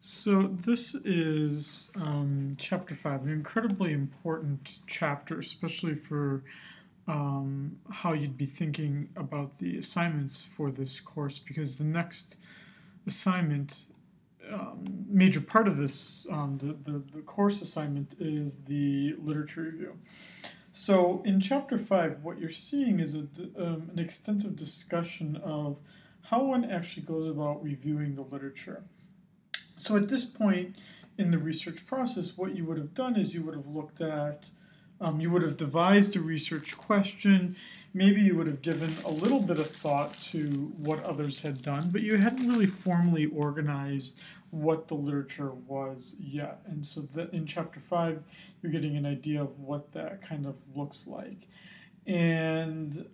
So this is chapter 5, an incredibly important chapter, especially for how you'd be thinking about the assignments for this course, because the next assignment, major part of this, the course assignment, is the literature review. So in chapter 5, what you're seeing is an extensive discussion of how one actually goes about reviewing the literature. So at this point in the research process, what you would have done is you would have looked at, you would have devised a research question, maybe you would have given a little bit of thought to what others had done, but you hadn't really formally organized what the literature was yet. And so that in chapter 5, you're getting an idea of what that kind of looks like. And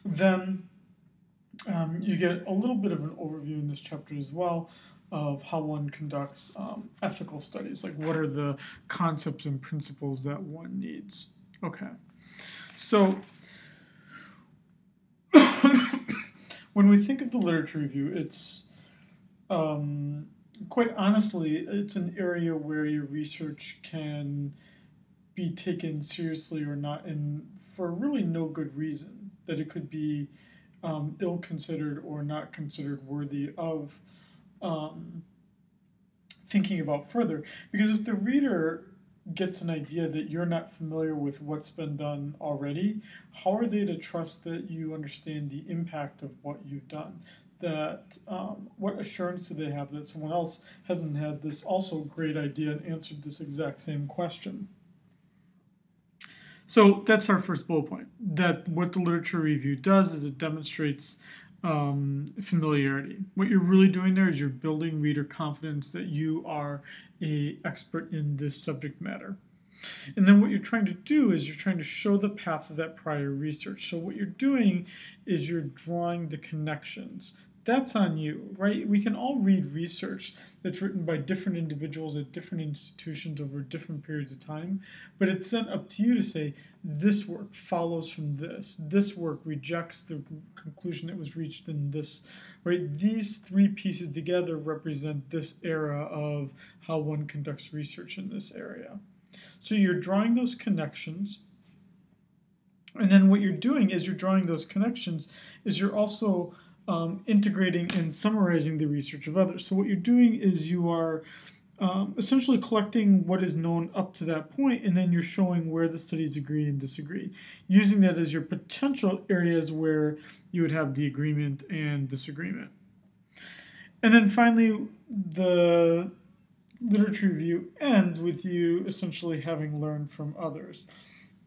then you get a little bit of an overview in this chapter as well of how one conducts ethical studies, like what are the concepts and principles that one needs. Okay, so when we think of the literature review, it's quite honestly, it's an area where your research can be taken seriously or not, and for really no good reason, that it could be ill-considered or not considered worthy of thinking about further. Because if the reader gets an idea that you're not familiar with what's been done already, how are they to trust that you understand the impact of what you've done? That what assurance do they have that someone else hasn't had this also great idea and answered this exact same question? So that's our first bullet point, that what the literature review does is it demonstrates familiarity. What you're really doing there is you're building reader confidence that you are an expert in this subject matter. And then what you're trying to do is you're trying to show the path of that prior research. So what you're doing is you're drawing the connections. That's on you, right? We can all read research that's written by different individuals at different institutions over different periods of time, but it's then up to you to say, this work follows from this. This work rejects the conclusion that was reached in this, right? These three pieces together represent this era of how one conducts research in this area. So you're drawing those connections, and then what you're doing is you're drawing those connections is you're also integrating and summarizing the research of others. So what you're doing is you are essentially collecting what is known up to that point, and then you're showing where the studies agree and disagree, using that as your potential areas where you would have the agreement and disagreement. And then finally, the literature review ends with you essentially having learned from others.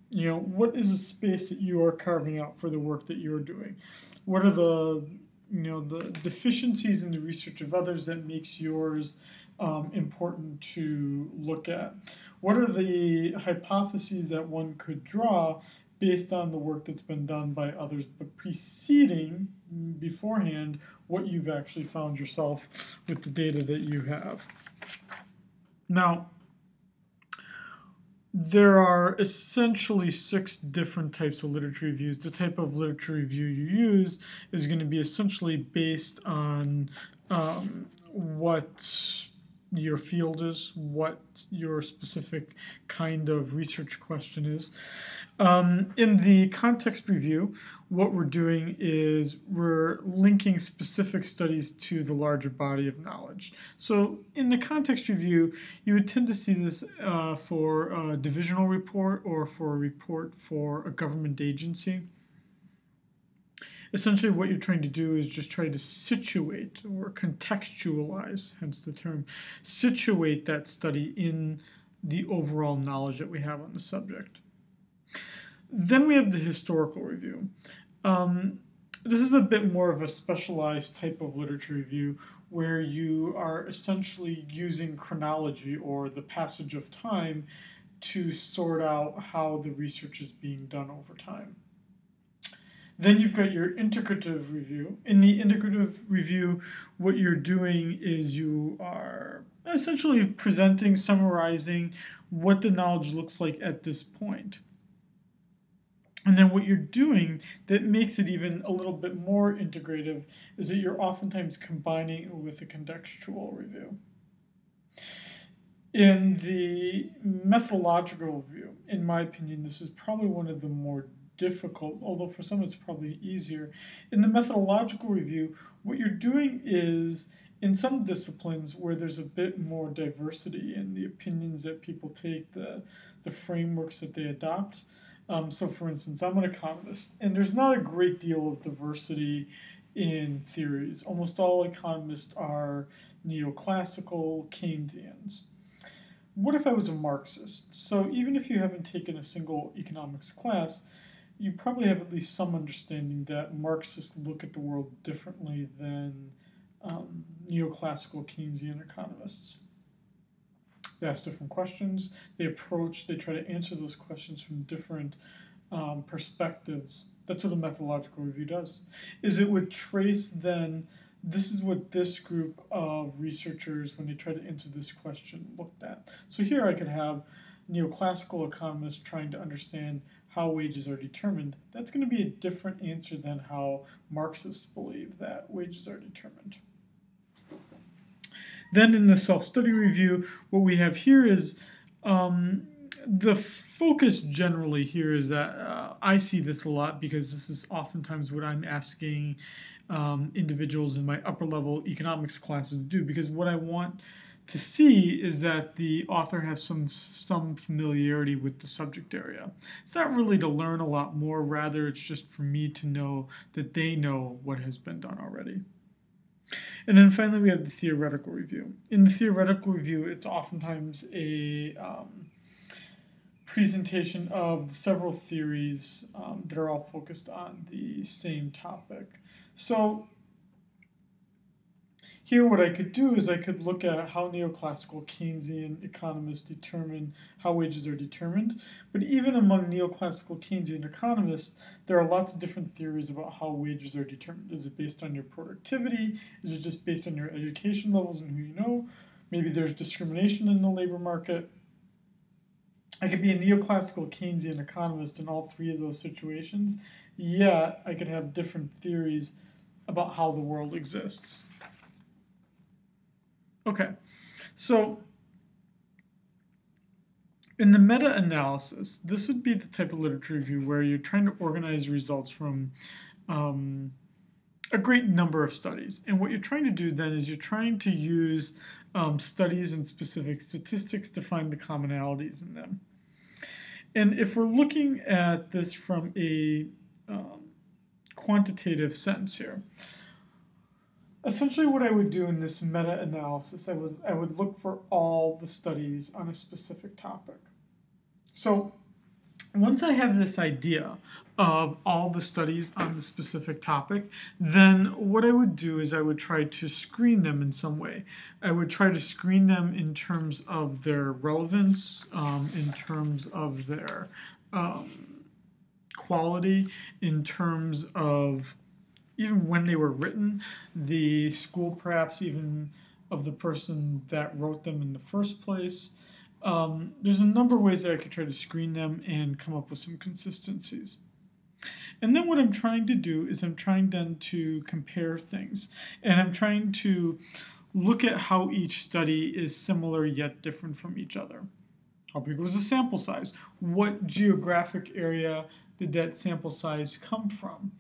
You know, what is the space that you are carving out for the work that you're doing? What are the deficiencies in the research of others that makes yours important to look at? What are the hypotheses that one could draw based on the work that's been done by others, but preceding beforehand what you've actually found yourself with the data that you have? Now, there are essentially 6 different types of literature reviews. The type of literature review you use is going to be essentially based on what your field is, what your specific kind of research question is. In the context review, what we're doing is we're linking specific studies to the larger body of knowledge. So in the context review, you would tend to see this for a divisional report or for a report for a government agency. Essentially, what you're trying to do is just try to situate or contextualize, hence the term, situate that study in the overall knowledge that we have on the subject. Then we have the historical review. This is a bit more of a specialized type of literature review where you are essentially using chronology or the passage of time to sort out how the research is being done over time. Then you've got your integrative review. In the integrative review, what you're doing is you are essentially presenting, summarizing what the knowledge looks like at this point. And then what you're doing that makes it even a little bit more integrative is that you're oftentimes combining it with a contextual review. In the methodological review, in my opinion, this is probably one of the more difficult, although for some it's probably easier. In the methodological review, what you're doing is, in some disciplines where there's a bit more diversity in the opinions that people take, the frameworks that they adopt. So for instance, I'm an economist, and there's not a great deal of diversity in theories. Almost all economists are neoclassical Keynesians. What if I was a Marxist? So even if you haven't taken a single economics class, you probably have at least some understanding that Marxists look at the world differently than neoclassical Keynesian economists. They ask different questions, they try to answer those questions from different perspectives. That's what a methodological review does. Is it would trace then, this is what this group of researchers, when they try to answer this question, looked at. So here I could have neoclassical economists trying to understand how wages are determined. That's going to be a different answer than how Marxists believe that wages are determined. Then in the self-study review, what we have here is the focus generally here is that I see this a lot because this is oftentimes what I'm asking individuals in my upper level economics classes to do, because what I want to see is that the author has some familiarity with the subject area. It's not really to learn a lot more, rather it's just for me to know that they know what has been done already. And then finally we have the theoretical review. In the theoretical review, it's oftentimes a presentation of the several theories that are all focused on the same topic. So here what I could do is I could look at how neoclassical Keynesian economists determine how wages are determined. But even among neoclassical Keynesian economists, there are lots of different theories about how wages are determined. Is it based on your productivity? Is it just based on your education levels and who you know? Maybe there's discrimination in the labor market. I could be a neoclassical Keynesian economist in all three of those situations, yet I could have different theories about how the world exists. Okay, so in the meta-analysis, this would be the type of literature review where you're trying to organize results from a great number of studies. And what you're trying to do then is you're trying to use studies and specific statistics to find the commonalities in them. And if we're looking at this from a quantitative sense here, essentially what I would do in this meta-analysis, I would look for all the studies on a specific topic. So once I have this idea of all the studies on the specific topic, then what I would do is I would try to screen them in some way. I would try to screen them in terms of their relevance, in terms of their quality, in terms of even when they were written, the school perhaps even of the person that wrote them in the first place. There's a number of ways that I could try to screen them and come up with some consistencies. And then what I'm trying to do is I'm trying then to compare things. And I'm trying to look at how each study is similar yet different from each other. How big was the sample size? What geographic area did that sample size come from?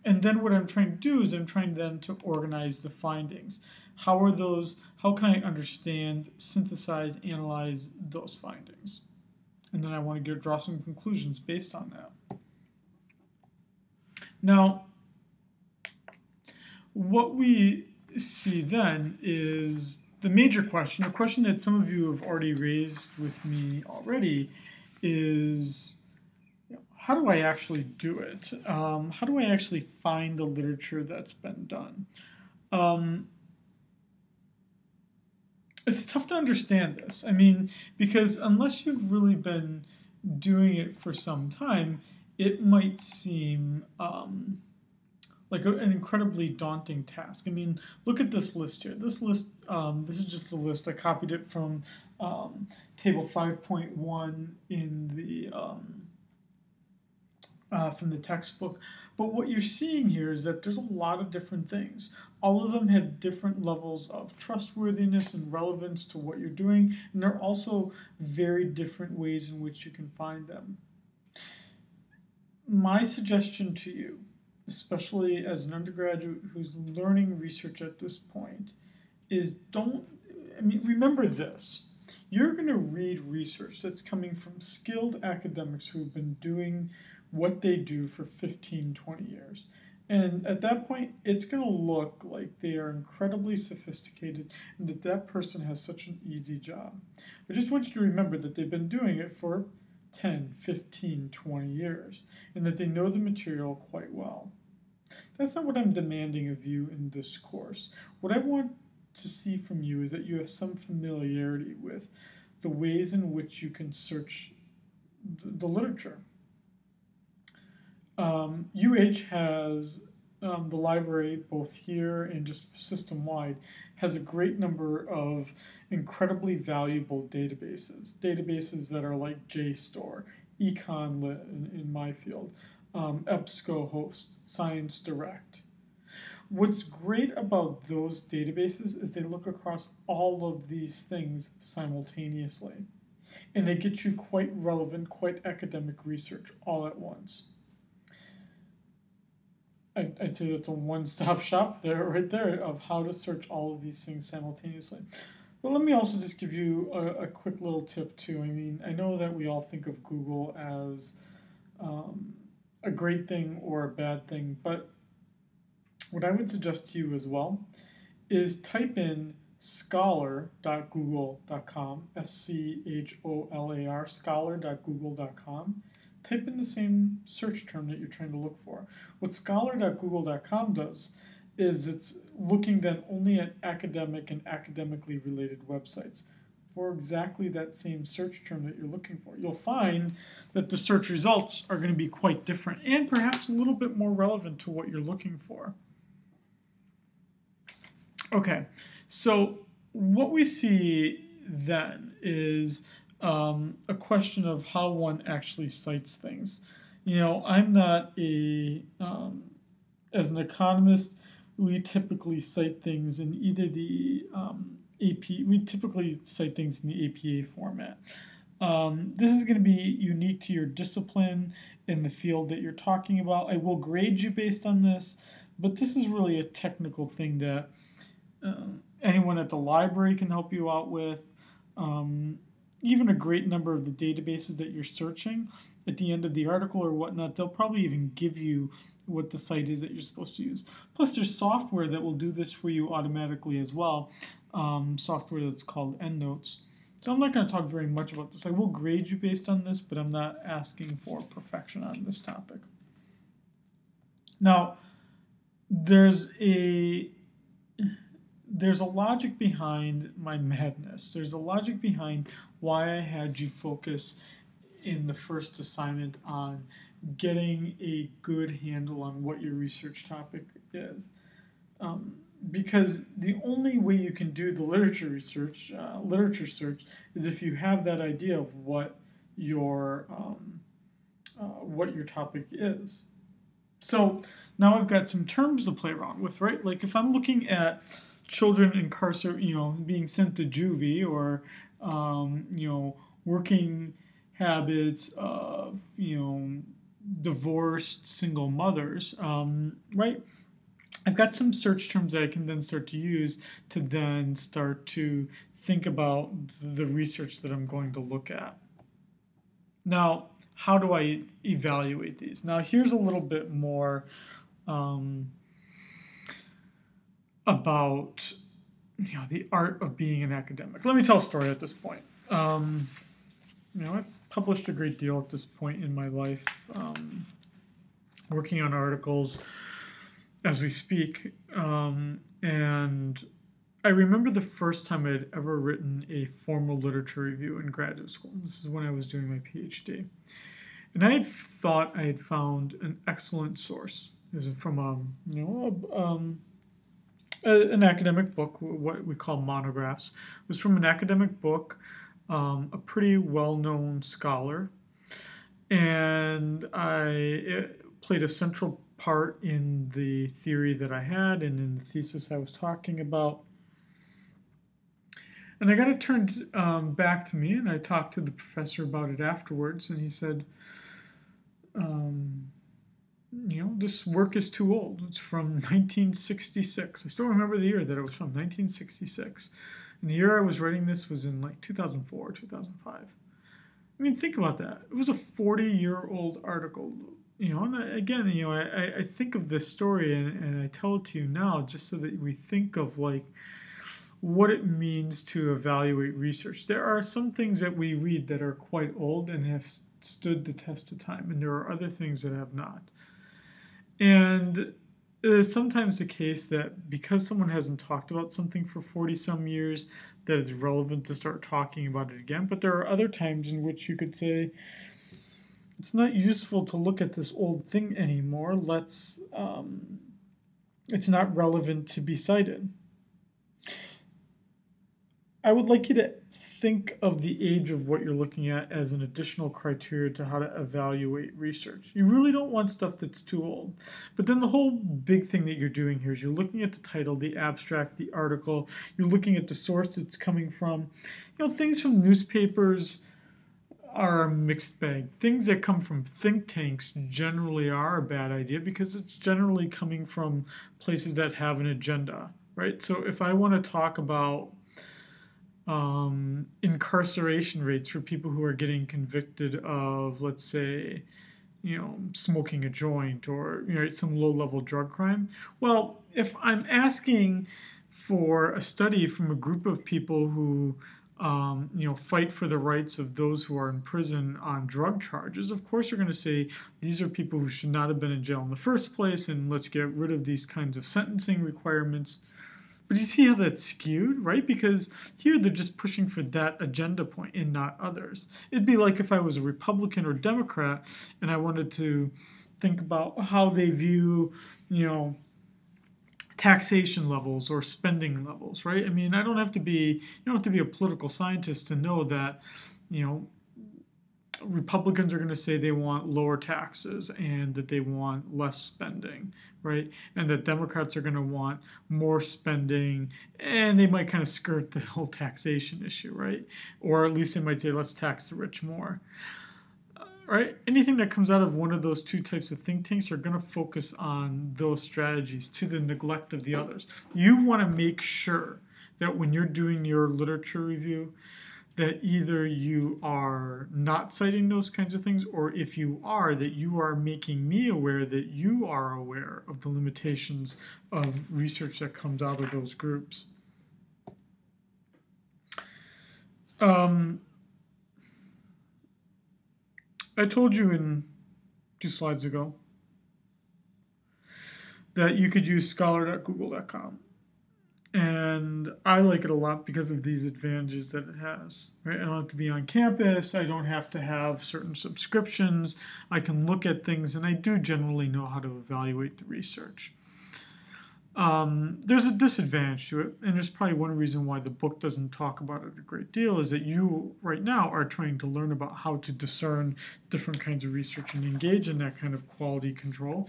And then what I'm trying to do is I'm trying then to organize the findings. How can I understand, synthesize, analyze those findings? And then I want to draw some conclusions based on that. Now, what we see then is the major question, a question that some of you have already raised with me already, is how do I actually do it? How do I actually find the literature that's been done? It's tough to understand this. I mean, because unless you've really been doing it for some time, it might seem like an incredibly daunting task. I mean, look at this list here. This list, this is just a list. I copied it from table 5.1 in the from the textbook. But what you're seeing here is that there's a lot of different things. All of them have different levels of trustworthiness and relevance to what you're doing, and there are also very different ways in which you can find them. My suggestion to you, especially as an undergraduate who's learning research at this point, is remember this. You're going to read research that's coming from skilled academics who have been doing what they do for 15, 20 years. And at that point, it's going to look like they are incredibly sophisticated and that that person has such an easy job. I just want you to remember that they've been doing it for 10, 15, 20 years and that they know the material quite well. That's not what I'm demanding of you in this course. What I want to see from you is that you have some familiarity with the ways in which you can search the literature. UH has, the library, both here and just system-wide, has a great number of incredibly valuable databases that are like JSTOR, EconLit in my field, EBSCOhost, ScienceDirect. What's great about those databases is they look across all of these things simultaneously, and they get you quite relevant, quite academic research all at once. I'd say that's a one-stop shop right there of how to search all of these things simultaneously. But let me also just give you a quick little tip too. I know that we all think of Google as a great thing or a bad thing, but what I would suggest to you as well is type in scholar.google.com, SCHOLAR, scholar.google.com. Type in the same search term that you're trying to look for. What scholar.google.com does is it's looking then only at academic and academically related websites for exactly that same search term that you're looking for. You'll find that the search results are going to be quite different and perhaps a little bit more relevant to what you're looking for. Okay, so what we see then is a question of how one actually cites things. I'm not as an economist, we typically cite things in either the we typically cite things in the APA format. This is going to be unique to your discipline in the field that you're talking about. I will grade you based on this, but this is really a technical thing that anyone at the library can help you out with. Even a great number of the databases that you're searching, at the end of the article or whatnot, they'll probably even give you what the site is that you're supposed to use. Plus, there's software that will do this for you automatically as well, software that's called EndNotes. So I'm not going to talk very much about this. I will grade you based on this, but I'm not asking for perfection on this topic. Now, there's a logic behind my madness. There's a logic behind why I had you focus in the first assignment on getting a good handle on what your research topic is. Because the only way you can do the literature search is if you have that idea of what your topic is. So now I've got some terms to play around with, right? Like if I'm looking at children incarcerated, being sent to juvie, or working habits of divorced single mothers, right? I've got some search terms that I can then start to use to then start to think about the research that I'm going to look at. Now, how do I evaluate these? Now, here's a little bit more about the art of being an academic. Let me tell a story at this point. I've published a great deal at this point in my life, working on articles as we speak, and I remember the first time I had ever written a formal literature review in graduate school. This is when I was doing my PhD. And I had thought I had found an excellent source. It was from an academic book, what we call monographs. It was from an academic book, a pretty well-known scholar. and it played a central part in the theory that I had and in the thesis I was talking about. And I got it turned back to me, and I talked to the professor about it afterwards, and he said, this work is too old. It's from 1966. I still remember the year that it was from, 1966. And the year I was writing this was in like 2004, 2005. I mean, think about that. It was a 40-year-old article. And again, I think of this story and I tell it to you now just so that we think of like what it means to evaluate research. There are some things that we read that are quite old and have stood the test of time, and there are other things that have not. And it is sometimes the case that because someone hasn't talked about something for 40 some years, that it's relevant to start talking about it again. But there are other times in which you could say, it's not useful to look at this old thing anymore. It's not relevant to be cited. I would like you to think of the age of what you're looking at as an additional criteria to how to evaluate research. You really don't want stuff that's too old. But then the whole big thing that you're doing here is you're looking at the title, the abstract, the article. You're looking at the source it's coming from. Things from newspapers are a mixed bag. Things that come from think tanks generally are a bad idea because it's generally coming from places that have an agenda, right? So if I want to talk about incarceration rates for people who are getting convicted of, let's say, smoking a joint or some low-level drug crime. Well, if I'm asking for a study from a group of people who fight for the rights of those who are in prison on drug charges, of course you're going to say these are people who should not have been in jail in the first place, and let's get rid of these kinds of sentencing requirements. But you see how that's skewed, right? Because here they're just pushing for that agenda point and not others. It'd be like if I was a Republican or Democrat and I wanted to think about how they view, taxation levels or spending levels, right? I mean, you don't have to be a political scientist to know that, Republicans are going to say they want lower taxes and that they want less spending, right? And that Democrats are going to want more spending, and they might kind of skirt the whole taxation issue, right? Or at least they might say, let's tax the rich more, right? Anything that comes out of one of those two types of think tanks are going to focus on those strategies to the neglect of the others. You want to make sure that when you're doing your literature review, that either you are not citing those kinds of things, or if you are, that you are making me aware that you are aware of the limitations of research that comes out of those groups. I told you in 2 slides ago that you could use scholar.google.com. And I like it a lot because of these advantages that it has. Right? I don't have to be on campus. I don't have to have certain subscriptions. I can look at things, and I do generally know how to evaluate the research. There's a disadvantage to it, and there's probably one reason why the book doesn't talk about it a great deal, is that you right now are trying to learn about how to discern different kinds of research and engage in that kind of quality control.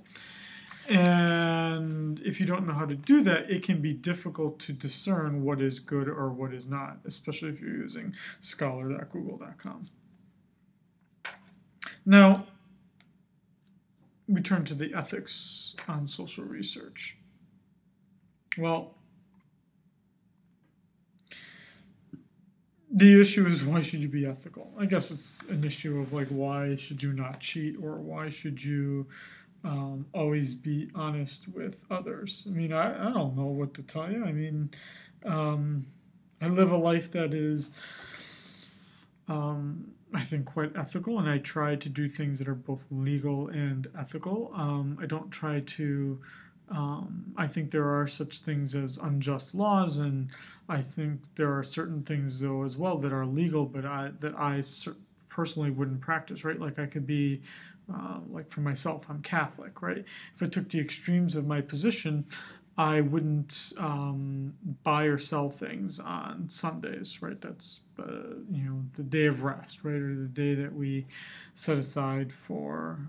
And if you don't know how to do that, it can be difficult to discern what is good or what is not, especially if you're using scholar.google.com. Now, we turn to the ethics on social research. Well, the issue is, why should you be ethical? I guess it's an issue of like, why should you not cheat, or why should you always be honest with others? I mean, I don't know what to tell you. I mean, I live a life that is, I think, quite ethical, and I try to do things that are both legal and ethical. I don't try to, I think there are such things as unjust laws, and I think there are certain things, though, as well that are legal, but that I personally wouldn't practice, right? Like I could be, like for myself, I'm Catholic, right? If I took the extremes of my position, I wouldn't buy or sell things on Sundays, right? That's the day of rest, right, or the day that we set aside for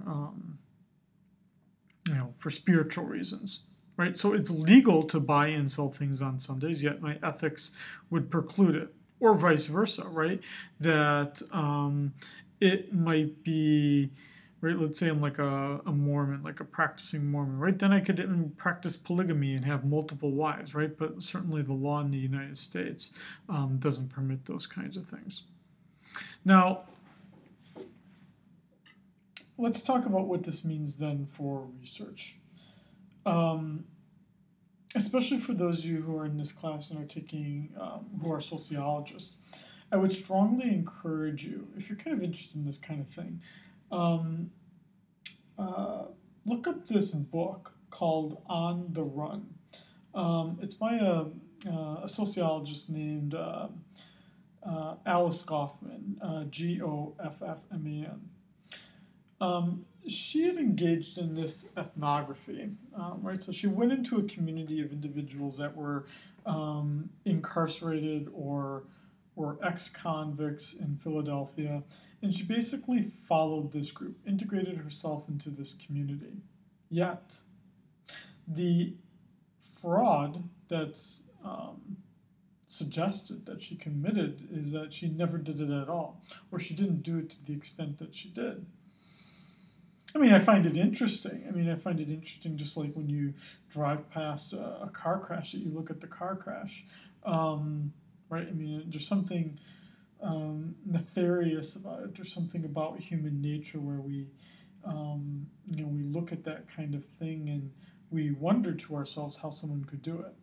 for spiritual reasons, right? So it's legal to buy and sell things on Sundays, yet my ethics would preclude it, or vice versa, right? That it might be, right? Let's say I'm like a Mormon, like a practicing Mormon, right? Then I could practice polygamy and have multiple wives, right? But certainly the law in the United States doesn't permit those kinds of things. Now, let's talk about what this means then for research. Especially for those of you who are in this class and are taking, who are sociologists, I would strongly encourage you, if you're kind of interested in this kind of thing, look up this book called On the Run. It's by a sociologist named Alice Goffman, Goffman. She had engaged in this ethnography, right? So she went into a community of individuals that were incarcerated or ex-convicts in Philadelphia, and she basically followed this group, integrated herself into this community. Yet, the fraud that's suggested that she committed is that she never did it at all, or she didn't do it to the extent that she did. I mean, I find it interesting. Just like when you drive past a car crash, that you look at the car crash, right? I mean, there's something nefarious about it. There's something about human nature where we look at that kind of thing and we wonder to ourselves how someone could do it.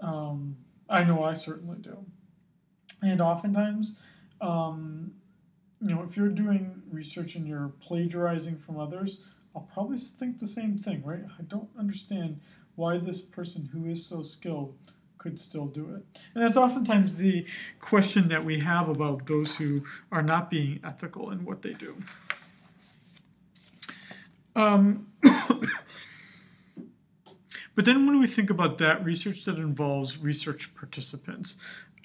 I know I certainly do. And oftentimes, if you're doing research and you're plagiarizing from others, I'll probably think the same thing, right? I don't understand why this person who is so skilled could still do it. And that's oftentimes the question that we have about those who are not being ethical in what they do. But then when we think about that research that involves research participants,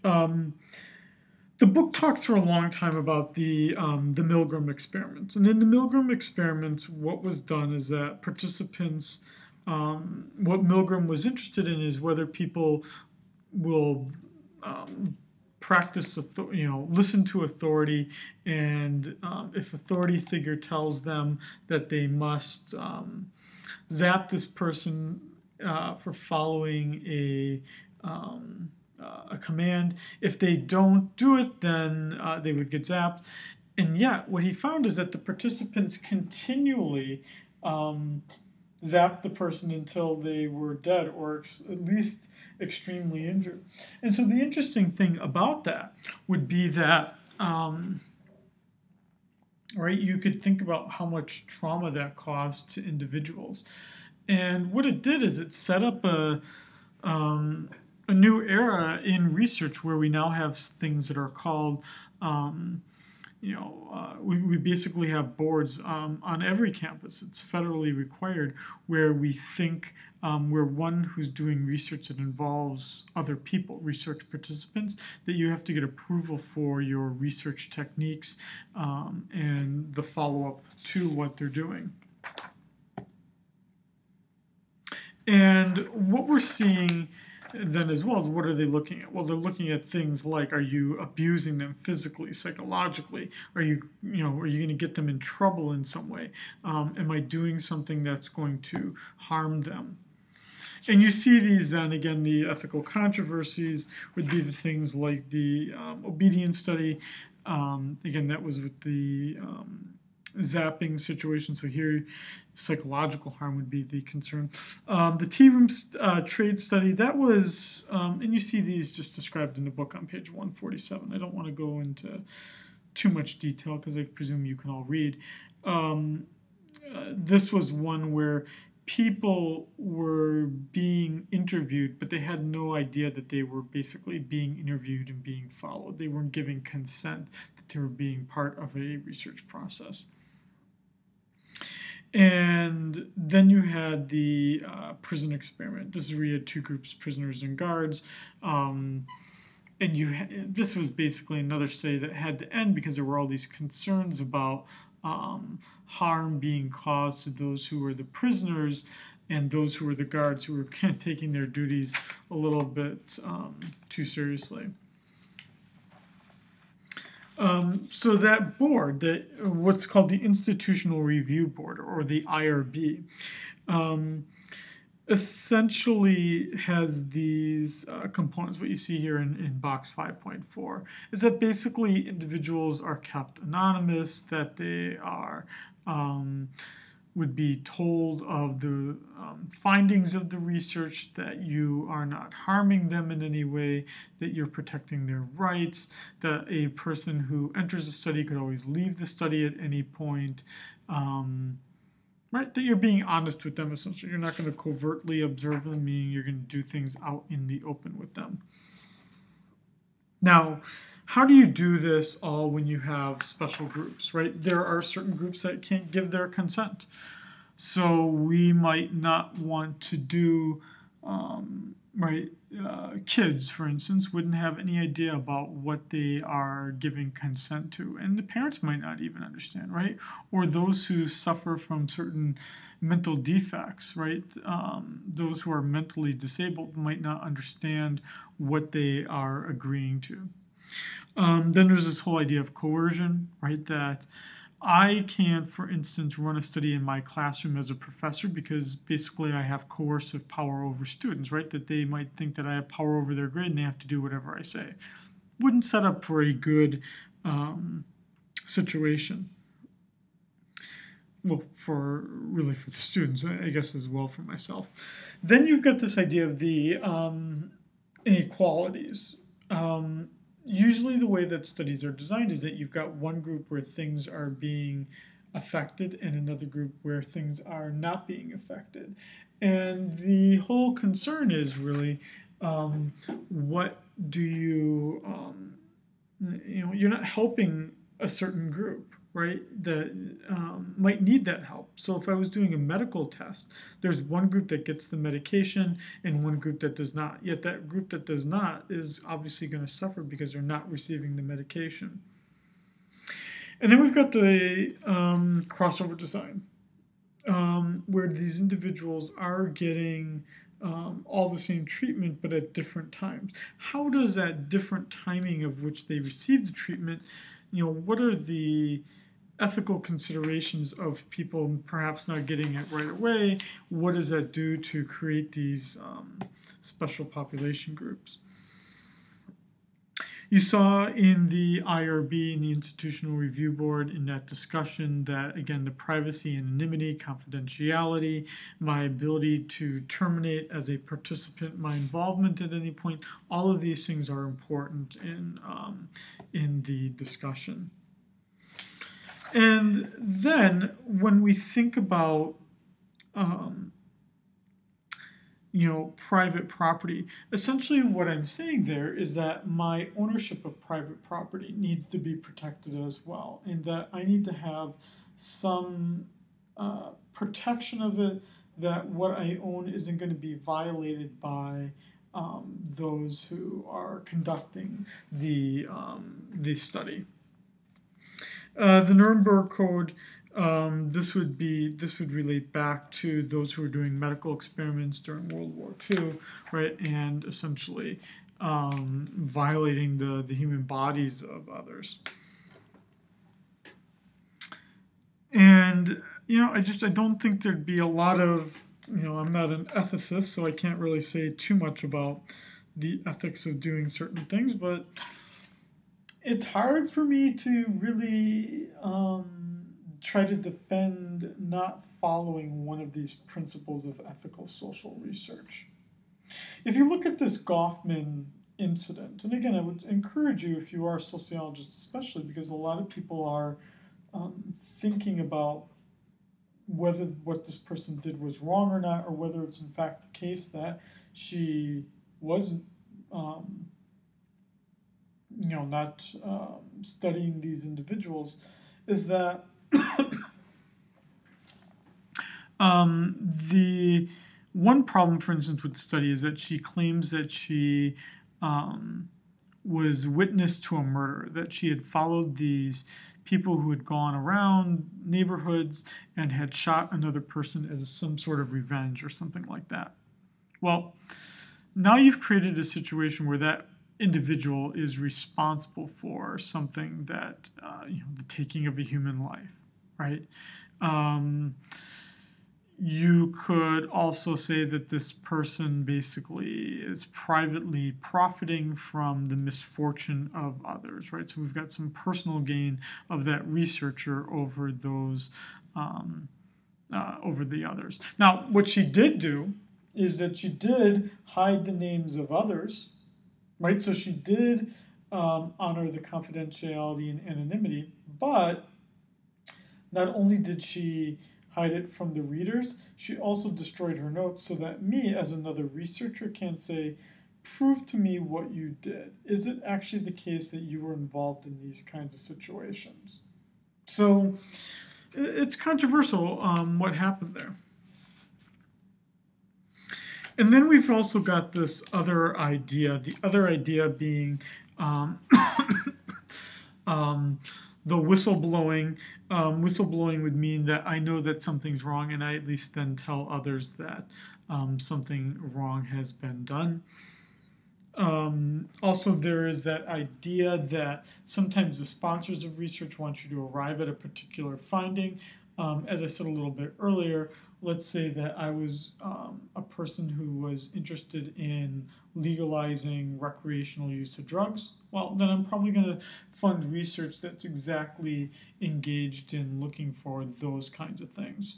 the book talks for a long time about the Milgram experiments. And in the Milgram experiments, what was done is that participants, what Milgram was interested in is whether people will practice, listen to authority, and if authority figure tells them that they must zap this person for following a command. If they don't do it, then they would get zapped. And yet, what he found is that the participants continually zapped the person until they were dead or at least extremely injured. And so the interesting thing about that would be that, right, you could think about how much trauma that caused to individuals. And what it did is it set up a new era in research where we now have things that are called, we basically have boards on every campus. It's federally required where we think we're one who's doing research that involves other people, research participants, that you have to get approval for your research techniques and the follow-up to what they're doing. And what we're seeing then as well is what are they looking at? Well, they're looking at things like, are you abusing them physically, psychologically? Are you going to get them in trouble in some way? Am I doing something that's going to harm them? And you see these then, again, the ethical controversies would be the things like the obedience study. Again, that was with the zapping situation. So here, psychological harm would be the concern. The tea room trade study, that was, and you see these just described in the book on page 147. I don't want to go into too much detail because I presume you can all read. This was one where people were being interviewed, but they had no idea that they were basically being interviewed and being followed. They weren't giving consent that they were being part of a research process. And then you had the prison experiment. This is where you had two groups, prisoners and guards. And this was basically another study that had to end because there were all these concerns about harm being caused to those who were the prisoners and those who were the guards, who were kind of taking their duties a little bit too seriously. So that board, what's called the Institutional Review Board, or the IRB, essentially has these components. What you see here in box 5.4 is that basically individuals are kept anonymous, that they are would be told of the findings of the research, that you are not harming them in any way, that you're protecting their rights, that a person who enters the study could always leave the study at any point, right? That you're being honest with them, essentially. You're not going to covertly observe them, meaning you're going to do things out in the open with them. Now, how do you do this all when you have special groups, right? There are certain groups that can't give their consent. So we might not want to do, kids, for instance, wouldn't have any idea about what they are giving consent to. And the parents might not even understand, right? Or those who suffer from certain mental defects, right? Those who are mentally disabled might not understand what they are agreeing to. Then there's this whole idea of coercion, right? That I can't, for instance, run a study in my classroom as a professor because basically I have coercive power over students, right? That they might think that I have power over their grade and they have to do whatever I say. Wouldn't set up for a good situation. Well, for the students, I guess, as well for myself. Then you've got this idea of the inequalities. Usually the way that studies are designed is that you've got one group where things are being affected and another group where things are not being affected. And the whole concern is really what do you, you're not helping a certain group, right, that might need that help. So if I was doing a medical test, there's one group that gets the medication and one group that does not. Yet that group that does not is obviously going to suffer because they're not receiving the medication. And then we've got the crossover design, where these individuals are getting all the same treatment but at different times. How does that different timing of which they receive the treatment, what are the ethical considerations of people perhaps not getting it right away? What does that do to create these special population groups? You saw in the IRB, in the Institutional Review Board, in that discussion that, again, the privacy, anonymity, confidentiality, my ability to terminate as a participant, my involvement at any point, all of these things are important in the discussion. And then when we think about private property, essentially what I'm saying there is that my ownership of private property needs to be protected as well, and that I need to have some protection of it, that what I own isn't going to be violated by those who are conducting the study. The Nuremberg Code, this would relate back to those who were doing medical experiments during World War II, right, and essentially violating the human bodies of others. And I don't think there'd be a lot of, I'm not an ethicist, so I can't really say too much about the ethics of doing certain things, but it's hard for me to really try to defend not following one of these principles of ethical social research. If you look at this Goffman incident, and again, I would encourage you, if you are a sociologist especially, because a lot of people are thinking about whether what this person did was wrong or not, or whether it's in fact the case that she wasn't not studying these individuals, is that The one problem, for instance, with the study is that she claims that she was witness to a murder, that she had followed these people who had gone around neighborhoods and had shot another person as some sort of revenge or something like that. Well, now you've created a situation where that individual is responsible for something that, the taking of a human life, right? You could also say that this person basically is privately profiting from the misfortune of others, right? So we've got some personal gain of that researcher over those, over the others. Now, what she did do is that she did hide the names of others, right? So she did honor the confidentiality and anonymity, but not only did she hide it from the readers, she also destroyed her notes so that me, as another researcher, can say, prove to me what you did. Is it actually the case that you were involved in these kinds of situations? So it's controversial what happened there. And then we've also got this other idea, the other idea being the whistleblowing. Whistleblowing would mean that I know that something's wrong and I at least then tell others that something wrong has been done. Also, there is that idea that sometimes the sponsors of research want you to arrive at a particular finding. As I said a little bit earlier, let's say that I was a person who was interested in legalizing recreational use of drugs. Well, then I'm probably going to fund research that's exactly engaged in looking for those kinds of things.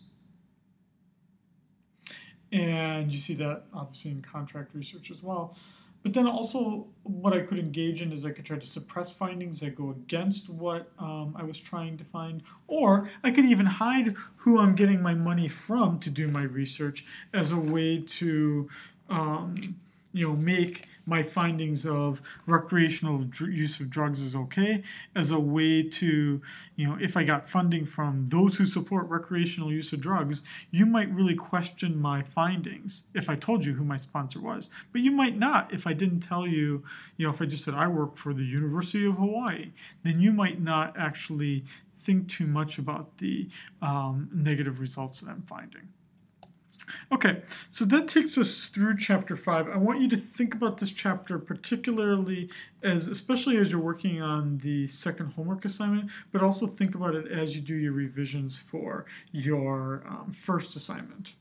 And you see that obviously in contract research as well. But then also what I could engage in is I could try to suppress findings that go against what I was trying to find. Or I could even hide who I'm getting my money from to do my research as a way to make my findings of recreational use of drugs is okay, as a way to, if I got funding from those who support recreational use of drugs, you might really question my findings if I told you who my sponsor was. But you might not if I didn't tell you, if I just said I work for the University of Hawaii, then you might not actually think too much about the negative results that I'm finding. Okay, so that takes us through chapter 5. I want you to think about this chapter particularly especially as you're working on the second homework assignment, but also think about it as you do your revisions for your first assignment.